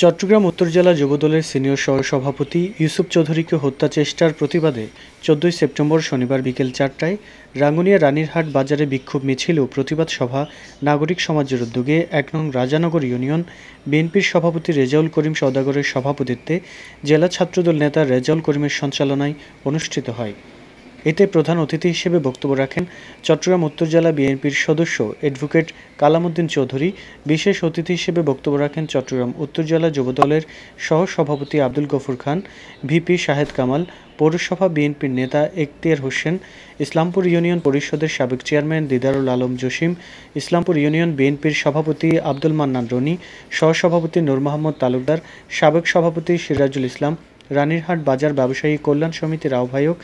চট্টগ্রাম উত্তর জেলা যুবদলের সিনিয়র সহসভাপতি ইউসুফ চৌধুরীকে হত্যা চেষ্টার প্রতিবাদে ১৪ সেপ্টেম্বর শনিবার বিকেল ৪টায় রাঙ্গুনিয়া রানীরহাট বাজারে বিক্ষোভ মিছিল ও প্রতিবাদ সভা নাগরিক সমাজের উদ্যোগে ১ নং রাজানগর ইউনিয়ন বিএনপির সভাপতি রেজাউল করিম সওদাগরের সভাপতিত্বে জেলা ছাত্রদল নেতা রেজাউল করিমের সঞ্চালনায় অনুষ্ঠিত হয়। এতে প্রধান অতিথি হিসেবে বক্তব্য রাখেন চট্টগ্রাম উত্তর জেলা বিএনপির সদস্য অ্যাডভোকেট কালামউদ্দিন চৌধুরী। বিশেষ অতিথি হিসেবে বক্তব্য রাখেন চট্টগ্রাম উত্তর জেলা যুবদলের সহসভাপতি আব্দুল গফুর খান, ভিপি শাহেদ কামাল, পৌরসভা বিএনপির নেতা এখতিয়ার হোসেন, ইসলামপুর ইউনিয়ন পরিষদের সাবেক চেয়ারম্যান দিদারুল আলম জসিম, ইসলামপুর ইউনিয়ন বিএনপির সভাপতি আব্দুল মান্নান রনি, সহসভাপতি নূর মোহাম্মদ তালুকদার, সাবেক সভাপতি সিরাজুল ইসলাম, রানীরহাট বাজার ব্যবসায়ী কল্যাণ সমিতির আহ্বায়ক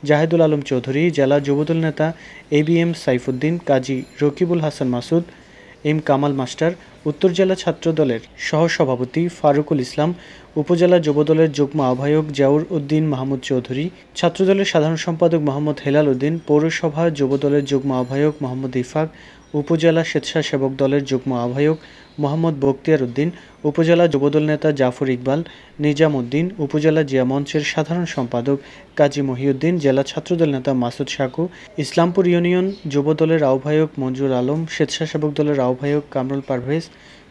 জাহেদুল আলম চৌধুরী, জেলা যুবদল নেতা এবিএম সাইফুদ্দিন, কাজী রকিবুল হাসান মাসুদ, এম কামাল মাস্টার, উত্তর জেলা ছাত্রদলের সহসভাপতি ফারুকুল ইসলাম, উপজেলা যুবদলের যুগ্ম আহ্বায়ক জাউর উদ্দিন মাহমুদ চৌধুরী, ছাত্রদলের সাধারণ সম্পাদক মোহাম্মদ হেলাল উদ্দিন, পৌরসভা যুবদলের যুগ্ম আহ্বায়ক মোহাম্মদ ইফাক, উপজেলা স্বেচ্ছাসেবক দলের যুগ্ম আহ্বায়ক মোহাম্মদ বখতিয়ার উদ্দিন, উপজেলা যুবদল নেতা জাফর ইকবাল, নিজাম উদ্দিন, উপজেলা জিয়া মঞ্চের সাধারণ সম্পাদক কাজী মহিউদ্দিন, জেলা ছাত্রদল নেতা মাসুদ সাকু, ইসলামপুর ইউনিয়ন যুবদলের আহ্বায়ক মঞ্জুর আলম, স্বেচ্ছাসেবক দলের আহ্বায়ক কামরুল পারভেজ,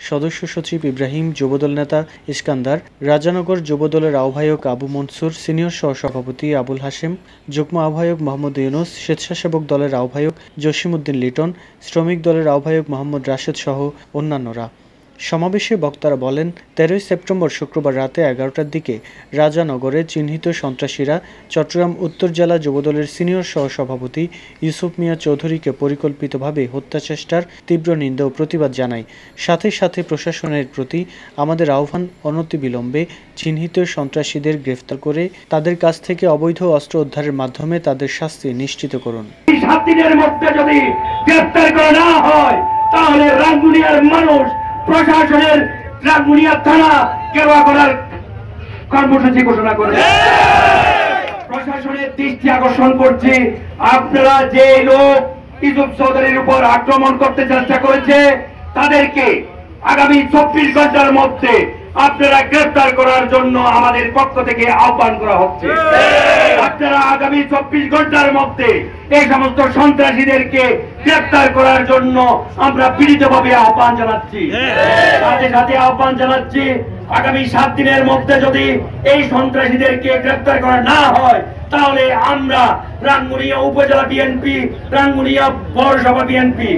সদস্য সচিব ইব্রাহিম, যুবদল নেতা ইস্কান্দার, রাজানগর যুবদলের আহ্বায়ক আবু মনসুর, সিনিয়র সহসভাপতি আবুল হাশেম, যুগ্ম আহ্বায়ক মোহাম্মদ ইউনুস, স্বেচ্ছাসেবক দলের আহ্বায়ক জসিমউদ্দিন লিটন, শ্রমিক দলের আহ্বায়ক মোহাম্মদ রাশেদ সহ অন্যান্যরা। সমাবেশে বক্তারা বলেন, ১৩ সেপ্টেম্বর শুক্রবার রাতে ১১টার দিকে রাজানগরে চিহ্নিত সন্ত্রাসীরা চট্টগ্রাম উত্তর জেলা যুবদলের সিনিয়র সহসভাপতি ইউসুফ মিয়া চৌধুরীকে পরিকল্পিতভাবে হত্যাচেষ্টার তীব্র নিন্দা ও প্রতিবাদ জানায়। সাথে সাথে প্রশাসনের প্রতি আমাদের আহ্বান, অনতিবিলম্বে চিহ্নিত সন্ত্রাসীদের গ্রেফতার করে তাদের কাছ থেকে অবৈধ অস্ত্র উদ্ধারের মাধ্যমে তাদের শাস্তি নিশ্চিত করুন। 7 দিনের মধ্যে যদি গ্রেফতার করা না হয় তাহলে রাঙ্গুনিয়ার মানুষ প্রশাসনের রাঙ্গুনিয়া থানা ঘেরাও করার কর্মসূচি ঘোষণা করে প্রশাসনের দৃষ্টি আকর্ষণ করছি। আপনারা যে লোক ইউসুফ চৌধুরীর উপর আক্রমণ করতে চেষ্টা করেছে তাদেরকে আগামী 24 ঘন্টার মধ্যে আপনারা গ্রেফতার করার জন্য আমাদের পক্ষ থেকে আহ্বান করা হচ্ছে। আপনারা আগামী 24 ঘন্টার মধ্যে এই সমস্ত সন্ত্রাসীদেরকে গ্রেফতার করার জন্য আমরা বিনীতভাবে আহ্বান জানাচ্ছি। সাথে সাথে আহ্বান জানাচ্ছি আগামী 7 দিনের মধ্যে যদি এই সন্ত্রাসীদেরকে গ্রেফতার করা না হয় তাহলে আমরা রাঙ্গুনিয়া উপজেলা বিএনপি, রাঙ্গুনিয়া পৌরসভা বিএনপি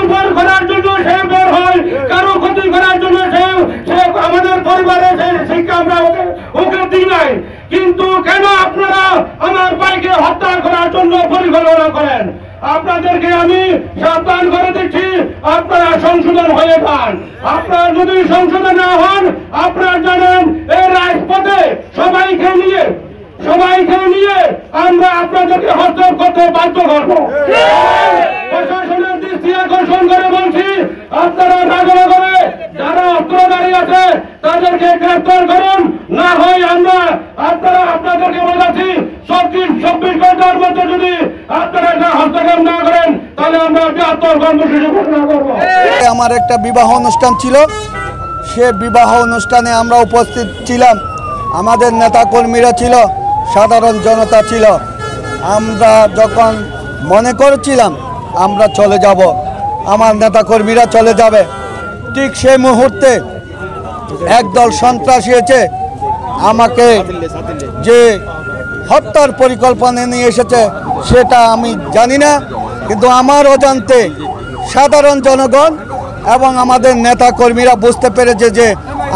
উপর করার জন্য সে বের হয়, কারো ক্ষতি করার জন্য সে আমাদের পরিবারের শিক্ষা আমরা ওকে দিই নাই, কিন্তু কেন আপনারা আমার ভাইকে হত্যা করার জন্য পরিকল্পনা করেন? আপনাদেরকে আমি সাবধান করে দিচ্ছি, আপনারা সংশোধন হয়ে যান। আপনারা যদি সংশোধন না হন, আপনারা জানেন এই রাজপথে সবাইকে নিয়ে আমরা আপনাদেরকে হস্তক্ষেপ করতে বাধ্য করব। প্রশাসনের দৃষ্টি আকর্ষণ করে বলছি, আপনারা রাজনগরে যারা অস্ত্রধারী আছে তাদেরকে গ্রেফতার করুন, না হয় আমরা আপনাদেরকে বলেছি 24 ঘন্টার মধ্যে যদি আপনারা হস্তক্ষেপ না করেন তাহলে আমরা বৃহত্তর কর্মসূচি ঘোষণা করব। আমার একটা বিবাহ অনুষ্ঠান ছিল, সে বিবাহ অনুষ্ঠানে আমরা উপস্থিত ছিলাম, আমাদের নেতা কর্মীরা ছিল, সাধারণ জনতা ছিল। আমরা যখন মনে করেছিলাম আমরা চলে যাব, আমার নেতা কর্মীরা চলে যাবে, ঠিক সেই মুহূর্তে একদল সন্ত্রাসী এসে আমাকে যে হত্যার পরিকল্পনা নিয়ে এসেছে সেটা আমি জানি না, কিন্তু আমার অজান্তে সাধারণ জনগণ এবং আমাদের নেতা কর্মীরা বুঝতে পেরেছে যে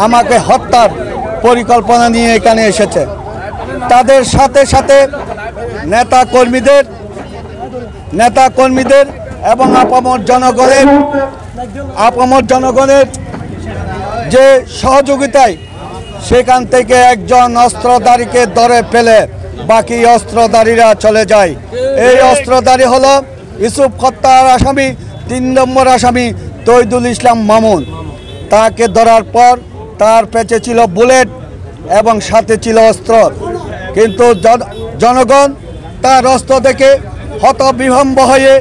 আমাকে হত্যার পরিকল্পনা নিয়ে এখানে এসেছে। তাদের সাথে সাথে নেতা কর্মীদের এবং আপামর জনগণের যে সহযোগিতায় সেখান থেকে একজন অস্ত্রধারীকে ধরে ফেলে বাকি অস্ত্রধারীরা চলে যায়। এই অস্ত্রধারী হলো ইউসুফ হত্যার আসামি 3 নম্বর আসামি তৈদুল ইসলাম মামুন। তাকে ধরার পর তার পেটে ছিল বুলেট এবং সাথে ছিল অস্ত্র, কিন্তু জনগণ তার অস্ত্র দেখে হতবিহ্বল হয়ে